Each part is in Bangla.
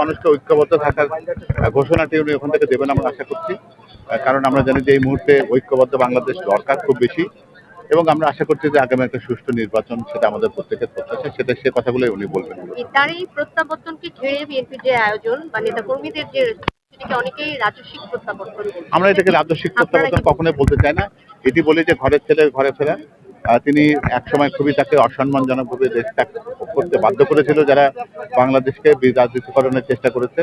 মানুষকে ঐক্যবদ্ধ থাকার ঘোষণাটি উনি ওখান থেকে দেবেন আমরা আশা করছি। কারণ আমরা জানি যে এই মুহূর্তে ঐক্যবদ্ধ বাংলাদেশ দরকার খুব বেশি, এবং আমরা আশা করছি যে আগামী একটা সুষ্ঠু নির্বাচন সেটা আমাদের প্রত্যেকের প্রত্যাশা, সেটা সে কথাগুলোই উনি বলবেন। তার এই প্রত্যাবর্তনকে ঘিরে বিএনপির যে আয়োজন বা নেতা কর্মীদের যে সেটাকে অনেকেই রাজস্বিক প্রত্যাবর্তন, আমরা এটাকে রাজস্বিক প্রত্যাবর্তন কখনোই বলতে চাই না। এটি বলি যে ঘরের ছেলে ঘরে ফেরা। তিনি একসময় খুবই তাকে অসম্মানজনকভাবে দেশ ত্যাগ করতে বাধ্য করেছিল যারা বাংলাদেশকে রাজনীতিকরণের চেষ্টা করেছে।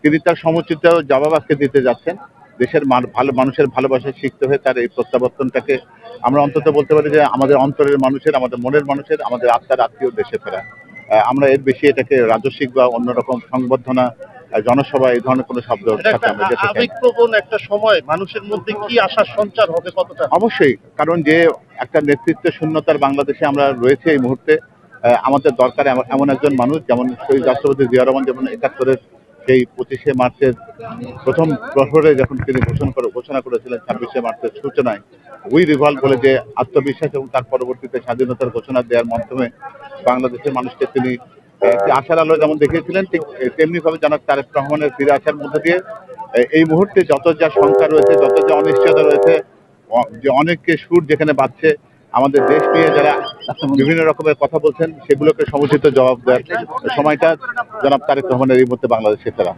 তিনি তার সমুচিত জবাব আজকে দিতে যাচ্ছেন। দেশের ভালো মানুষের ভালোবাসা শিখতে হয়ে তার এই প্রত্যাবর্তনটাকে আমরা অন্তত বলতে পারি যে আমাদের অন্তরের মানুষের, আমাদের মনের মানুষের, আমাদের আত্মার আত্মীয় দেশে ফেরা। আমরা এর বেশি এটাকে রাজস্বিক বা অন্যরকম সংবর্ধনা, জনসভা এই ধরনের কোনো শব্দ আবেগপ্রবণ একটা সময় মানুষের মধ্যে কি আশার সঞ্চার হবে কতটা? অবশ্যই, কারণ যে একটা নেতৃত্ব শূন্যতার বাংলাদেশে আমরা রয়েছে এই মুহূর্তে, আমাদের দরকার এমন একজন মানুষ যেমন শহীদ রাষ্ট্রপতি জিয়া রহমান যেমন ৭১-এর সেই ২৫শে মার্চের প্রথম প্রহরে যখন তিনি ঘোষণা করেছিলেন ২৬শে মার্চের সূচনায় উই রিভলভ বলে যে আত্মবিশ্বাস, এবং তার পরবর্তীতে স্বাধীনতার ঘোষণা দেওয়ার মাধ্যমে বাংলাদেশের মানুষকে তিনি একটি আশার আলো যেমন দেখিয়েছিলেন, ঠিক তেমনি ভাবে জনাব তারেক রহমানের ফিরে আসার মধ্যে দিয়ে এই মুহূর্তে যত যা শঙ্কা রয়েছে, যত যা অনিশ্চয়তা রয়েছে, যে অনেককে সুর যেখানে বাজছে, আমাদের দেশ নিয়ে যারা বিভিন্ন রকমের কথা বলছেন সেগুলোকে সমুচিত জবাব দেওয়ার সময়টা জনাব তারেক রহমানের এই মুহূর্তে বাংলাদেশে ফেরা।